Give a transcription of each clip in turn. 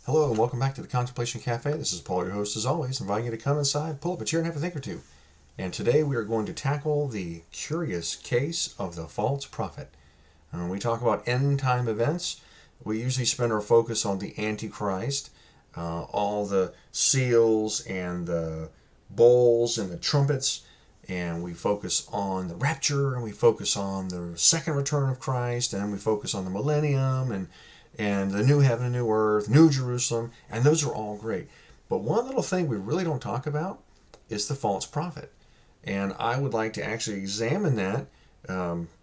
Hello and welcome back to the Contemplation Cafe. This is Paul, your host as always, inviting you to come inside, pull up a chair and have a think or two. And today we are going to tackle the curious case of the false prophet. And when we talk about end time events, we usually spend our focus on the Antichrist, all the seals and the bowls and the trumpets, and we focus on the rapture, and we focus on the second return of Christ, and we focus on the millennium, and the new heaven and new earth, New Jerusalem, and those are all great. But one little thing we really don't talk about is the false prophet. And I would like to actually examine that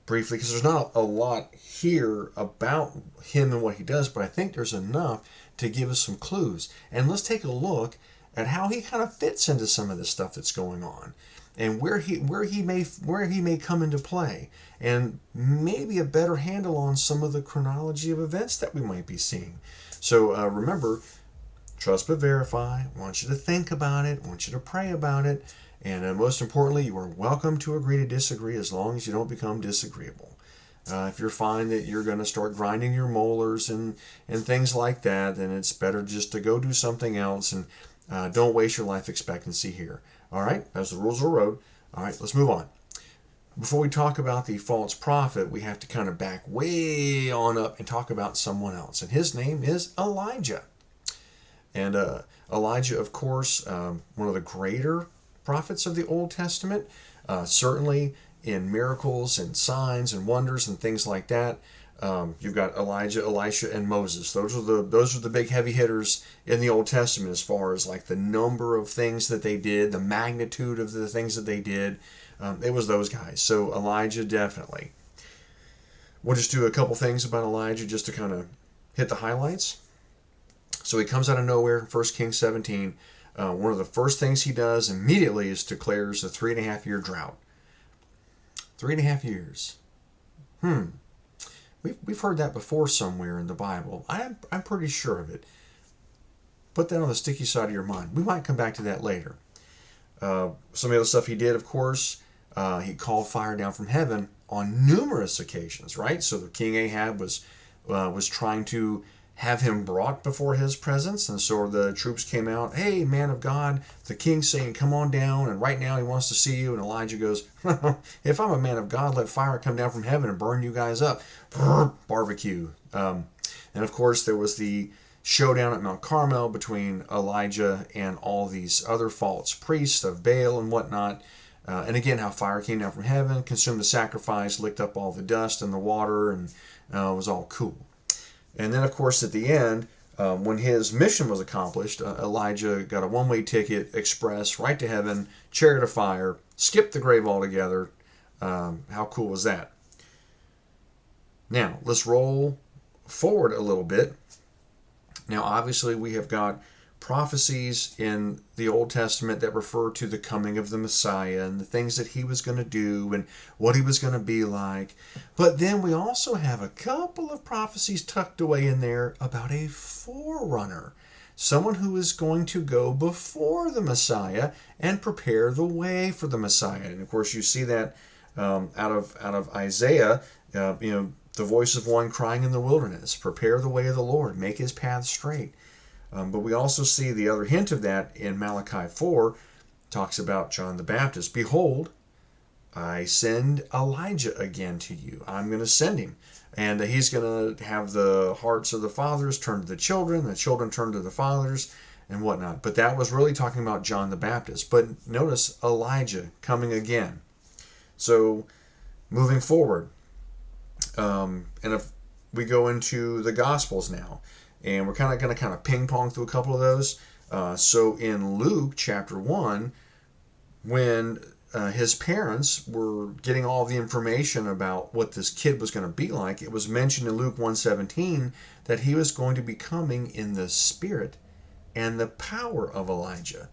briefly, because there's not a lot here about him and what he does, but I think there's enough to give us some clues. And let's take a look at how he kind of fits into some of the stuff that's going on, and where he may come into play, and maybe a better handle on some of the chronology of events that we might be seeing. So remember, trust but verify. I want you to think about it. I want you to pray about it. And most importantly, you are welcome to agree to disagree as long as you don't become disagreeable. If you're fine that you're going to start grinding your molars and things like that, then it's better just to go do something else, and don't waste your life expectancy here. All right, that's the rules of the road. All right, let's move on. Before we talk about the false prophet, we have to kind of back way on up and talk about someone else. And his name is Elijah. And Elijah, of course, one of the greater prophets of the Old Testament, certainly in miracles and signs and wonders and things like that. You've got Elijah, Elisha, and Moses. Those are the big heavy hitters in the Old Testament as far as like the number of things that they did, the magnitude of the things that they did. It was those guys. So Elijah, definitely. We'll just do a couple things about Elijah just to kind of hit the highlights. So he comes out of nowhere in 1 Kings 17. One of the first things he does immediately is declares a 3.5-year drought. 3.5 years. We've heard that before somewhere in the Bible. I'm pretty sure of it. Put that on the sticky side of your mind. We might come back to that later. Some of the other stuff he did, of course, he called fire down from heaven on numerous occasions, right? So the King Ahab was trying to have him brought before his presence, and so the troops came out. Hey, man of God, the king's saying, come on down, and right now he wants to see you. And Elijah goes, if I'm a man of God, let fire come down from heaven and burn you guys up. Barbecue. And of course, there was the showdown at Mount Carmel between Elijah and all these other false priests of Baal and whatnot. And again, how fire came down from heaven, consumed the sacrifice, licked up all the dust and the water, and it was all cool. And then, of course, at the end, when his mission was accomplished, Elijah got a one-way ticket, express, right to heaven, chariot of fire, skipped the grave altogether. How cool was that? Now, let's roll forward a little bit. Now, obviously, we have got prophecies in the Old Testament that refer to the coming of the Messiah and the things that he was going to do and what he was going to be like. But then we also have a couple of prophecies tucked away in there about a forerunner, someone who is going to go before the Messiah and prepare the way for the Messiah. And of course, you see that out of Isaiah, the voice of one crying in the wilderness, prepare the way of the Lord, make his path straight. But we also see the other hint of that in Malachi 4, talks about John the Baptist. Behold, I send Elijah again to you. I'm going to send him. And he's going to have the hearts of the fathers turn to the children turn to the fathers, and whatnot. But that was really talking about John the Baptist. But notice Elijah coming again. So moving forward, and if we go into the Gospels now, and we're going to ping pong through a couple of those. So in Luke chapter 1, when his parents were getting all the information about what this kid was going to be like, it was mentioned in Luke 1:17 that he was going to be coming in the spirit and the power of Elijah.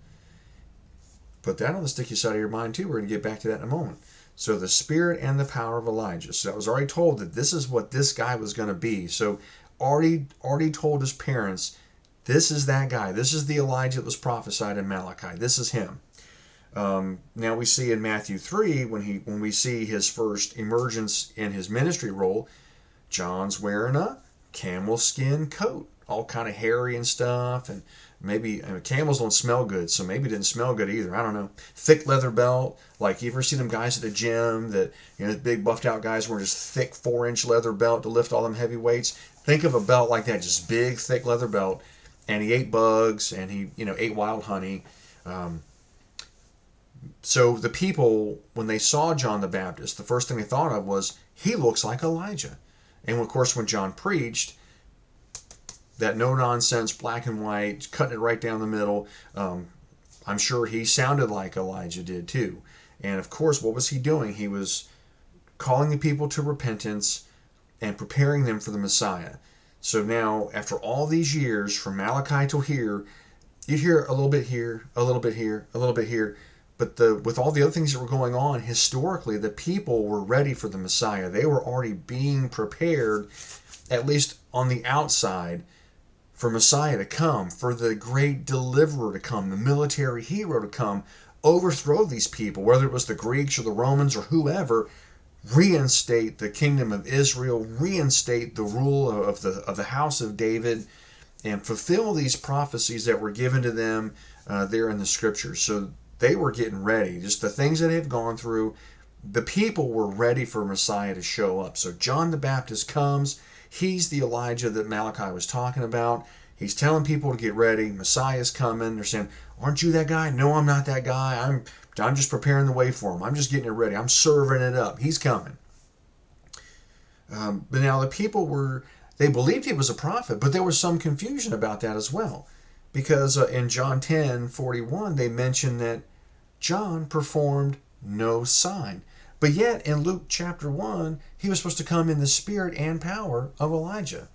Put that on the sticky side of your mind too. We're going to get back to that in a moment. So the spirit and the power of Elijah. So that was already told that this is what this guy was going to be. So already told his parents, this is that guy. This is the Elijah that was prophesied in Malachi. This is him. Now we see in Matthew 3, when we see his first emergence in his ministry role, John's wearing a camel skin coat. all kind of hairy and stuff, and maybe camels don't smell good, so maybe it didn't smell good either. I don't know. Thick leather belt, like you ever see them guys at the gym that big buffed out guys wearing just thick 4-inch leather belt to lift all them heavy weights. Think of a belt like that, just big thick leather belt, and he ate bugs and he ate wild honey. So the people, when they saw John the Baptist, the first thing they thought of was, he looks like Elijah. And of course, when John preached, that no-nonsense, black and white, cutting it right down the middle, I'm sure he sounded like Elijah did too. And of course, what was he doing? He was calling the people to repentance and preparing them for the Messiah. So now, after all these years, from Malachi till here, you hear a little bit here, a little bit here, a little bit here. But with all the other things that were going on, historically, the people were ready for the Messiah. They were already being prepared, at least on the outside, for Messiah to come, for the great deliverer to come, the military hero to come, overthrow these people, whether it was the Greeks or the Romans or whoever, reinstate the kingdom of Israel, reinstate the rule of the house of David, and fulfill these prophecies that were given to them there in the scriptures. So they were getting ready. Just the things that they've gone through, the people were ready for Messiah to show up. So John the Baptist comes. He's the Elijah that Malachi was talking about. He's telling people to get ready. Messiah's coming. They're saying, aren't you that guy? No, I'm not that guy. I'm just preparing the way for him. I'm just getting it ready. I'm serving it up. He's coming. But now the people they believed he was a prophet, but there was some confusion about that as well. Because in John 10:41, they mention that John performed no sign. But yet, in Luke chapter 1, he was supposed to come in the spirit and power of Elijah.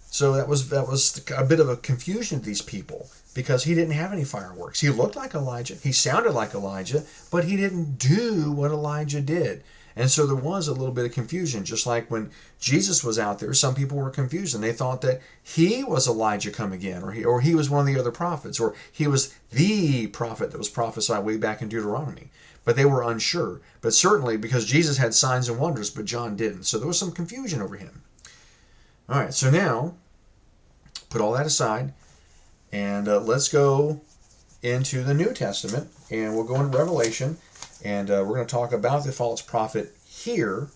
So that was a bit of a confusion to these people, because he didn't have any fireworks. He looked like Elijah. He sounded like Elijah, but he didn't do what Elijah did. And so there was a little bit of confusion. Just like when Jesus was out there, some people were confused, and they thought that he was Elijah come again, or he was one of the other prophets, or he was the prophet that was prophesied way back in Deuteronomy. But they were unsure. But certainly because Jesus had signs and wonders, but John didn't. So there was some confusion over him. All right, so now, put all that aside, and let's go into the New Testament, and we'll go into Revelation, and we're going to talk about the false prophet here,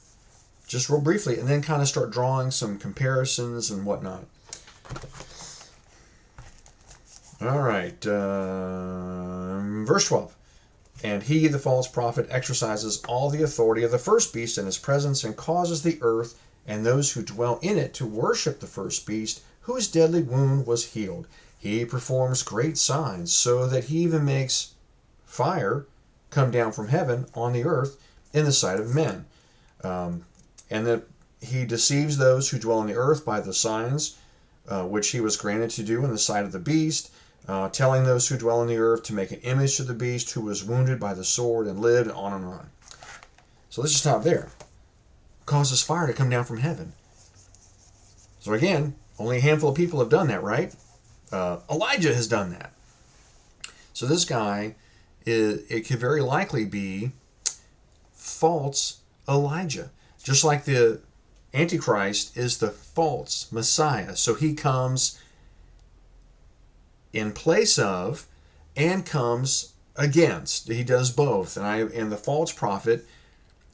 just real briefly, and then kind of start drawing some comparisons and whatnot. All right, verse 12. And he, the false prophet, exercises all the authority of the first beast in his presence, and causes the earth and those who dwell in it to worship the first beast, whose deadly wound was healed. He performs great signs, so that he even makes fire come down from heaven on the earth in the sight of men. And that he deceives those who dwell on the earth by the signs which he was granted to do in the sight of the beast, telling those who dwell on the earth to make an image to the beast who was wounded by the sword and lived, on and on. So let's just stop there. Causes fire to come down from heaven. So again, only a handful of people have done that, right? Elijah has done that. So this guy, it could very likely be false Elijah. Just like the Antichrist is the false Messiah. So he comes in place of and comes against. He does both. And the false prophet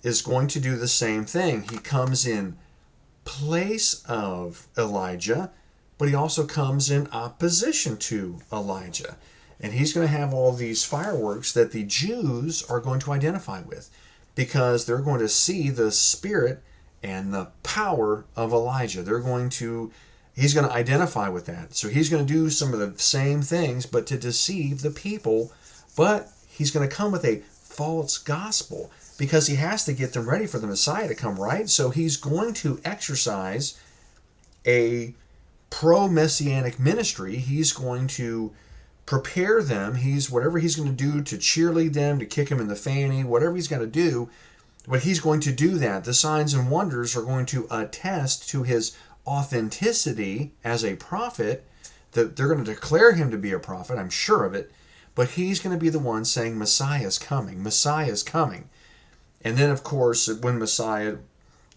is going to do the same thing. He comes in place of Elijah, but he also comes in opposition to Elijah. And he's going to have all these fireworks that the Jews are going to identify with, because they're going to see the spirit and the power of Elijah. He's going to identify with that. So he's going to do some of the same things, but to deceive the people. But he's going to come with a false gospel, because he has to get them ready for the Messiah to come, right? So he's going to exercise a pro-messianic ministry. He's going to prepare them. Whatever he's going to do to cheerlead them, to kick them in the fanny, whatever he's got to do, but he's going to do that. The signs and wonders are going to attest to his authenticity as a prophet, that they're going to declare him to be a prophet, I'm sure of it, but he's going to be the one saying, Messiah is coming, Messiah is coming. And then, of course, when Messiah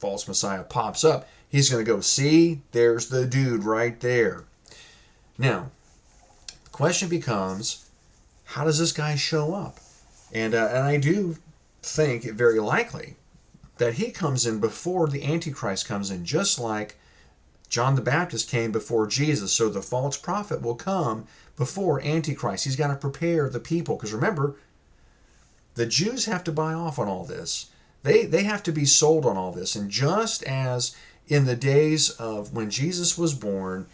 false Messiah pops up, he's going to go, see, there's the dude right there. Now, the question becomes, how does this guy show up? And I do think it very likely that he comes in before the Antichrist comes in, just like John the Baptist came before Jesus. So the false prophet will come before Antichrist. He's got to prepare the people. Because remember, the Jews have to buy off on all this. They have to be sold on all this. And just as in the days of when Jesus was born,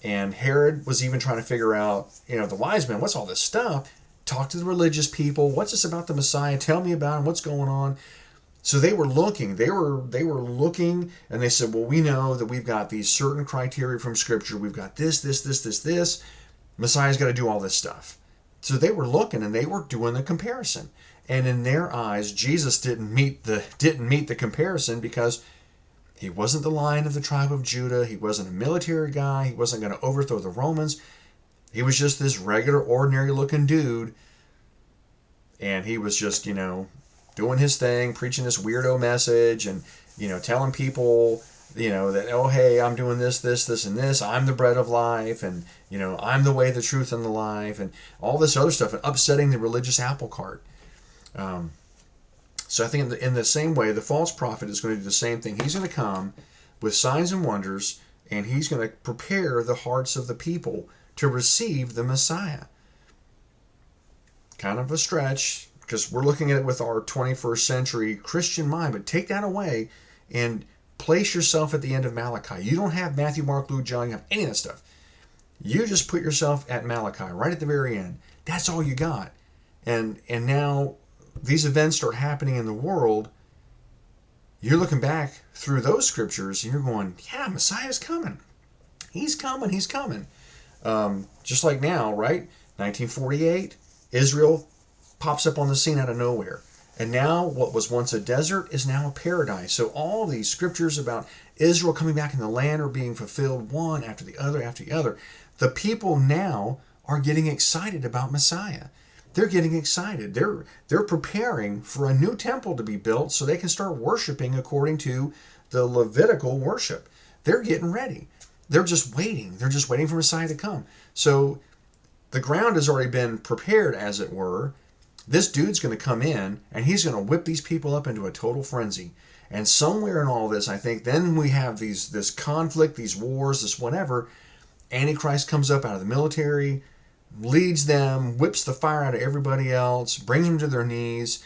and Herod was even trying to figure out, the wise men, what's all this stuff? Talk to the religious people. What's this about the Messiah? Tell me about him. What's going on? So they were looking. They were looking, and they said, well, we know that we've got these certain criteria from Scripture. We've got this. Messiah's got to do all this stuff. So they were looking, and they were doing the comparison. And in their eyes, Jesus didn't meet the comparison because he wasn't the Lion of the tribe of Judah. He wasn't a military guy. He wasn't going to overthrow the Romans. He was just this regular, ordinary-looking dude. And he was just, doing his thing, preaching this weirdo message, and, telling people, that, oh, hey, I'm doing this, and this. I'm the bread of life, and, I'm the way, the truth, and the life, and all this other stuff, and upsetting the religious apple cart. So I think in the same way, the false prophet is going to do the same thing. He's going to come with signs and wonders, and he's going to prepare the hearts of the people to receive the Messiah. Kind of a stretch, because we're looking at it with our 21st century Christian mind, but take that away and place yourself at the end of Malachi. You don't have Matthew, Mark, Luke, John, you have any of that stuff. You just put yourself at Malachi, right at the very end. That's all you got. And now these events start happening in the world. You're looking back through those scriptures and you're going, yeah, Messiah's coming. He's coming. Just like now, right? 1948, Israel pops up on the scene out of nowhere. And now what was once a desert is now a paradise. So all these scriptures about Israel coming back in the land are being fulfilled one after the other after the other. The people now are getting excited about Messiah. They're getting excited. They're preparing for a new temple to be built so they can start worshiping according to the Levitical worship. They're getting ready. They're just waiting. They're just waiting for Messiah to come. So the ground has already been prepared, as it were. This dude's going to come in, and he's going to whip these people up into a total frenzy. And somewhere in all this, I think, then we have this conflict, these wars, this whatever. Antichrist comes up out of the military, leads them, whips the fire out of everybody else, brings them to their knees,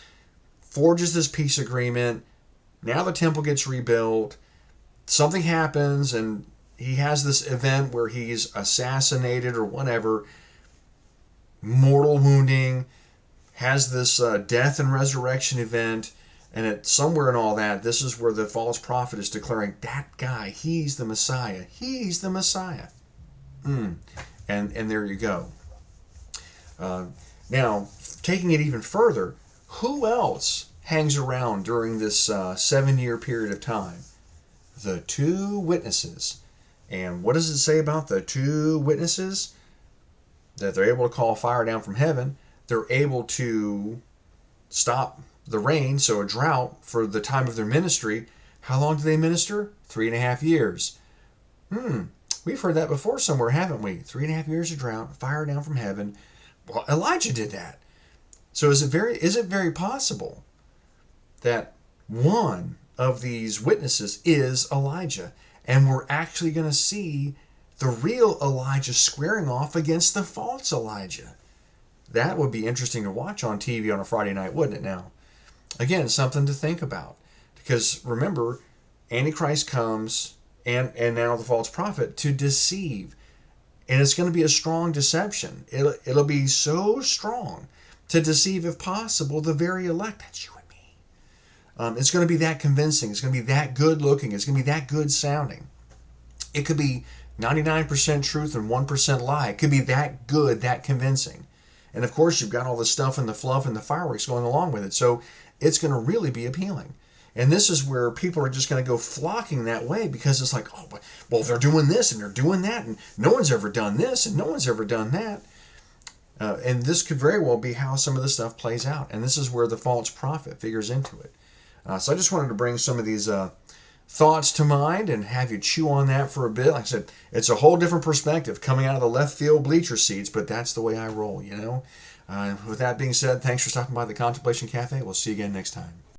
forges this peace agreement. Now the temple gets rebuilt. Something happens, and he has this event where he's assassinated or whatever, mortal wounding, has this death and resurrection event, and somewhere in all that, this is where the false prophet is declaring, that guy, he's the Messiah. He's the Messiah. And there you go. Now, taking it even further, who else hangs around during this 7-year period of time? The two witnesses. And what does it say about the two witnesses? That they're able to call fire down from heaven. They're able to stop the rain, so a drought, for the time of their ministry. How long do they minister? 3.5 years. We've heard that before somewhere, haven't we? 3.5 years of drought, fire down from heaven. Well, Elijah did that. So is it very possible that one of these witnesses is Elijah, and we're actually going to see the real Elijah squaring off against the false Elijah? That would be interesting to watch on TV on a Friday night, wouldn't it now? Again, something to think about. Because remember, Antichrist comes, and now the false prophet, to deceive. And it's going to be a strong deception. It'll be so strong to deceive, if possible, the very elect. That's you and me. It's going to be that convincing. It's going to be that good looking. It's going to be that good sounding. It could be 99% truth and 1% lie. It could be that good, that convincing. And of course, you've got all the stuff and the fluff and the fireworks going along with it. So it's going to really be appealing. And this is where people are just going to go flocking that way, because it's like, oh, well, they're doing this and they're doing that, and no one's ever done this and no one's ever done that. And this could very well be how some of this stuff plays out. And this is where the false prophet figures into it. So I just wanted to bring some of these thoughts to mind and have you chew on that for a bit. Like I said, it's a whole different perspective coming out of the left field bleacher seats, but that's the way I roll, you know. With that being said, thanks for stopping by the Contemplation Cafe. We'll see you again next time.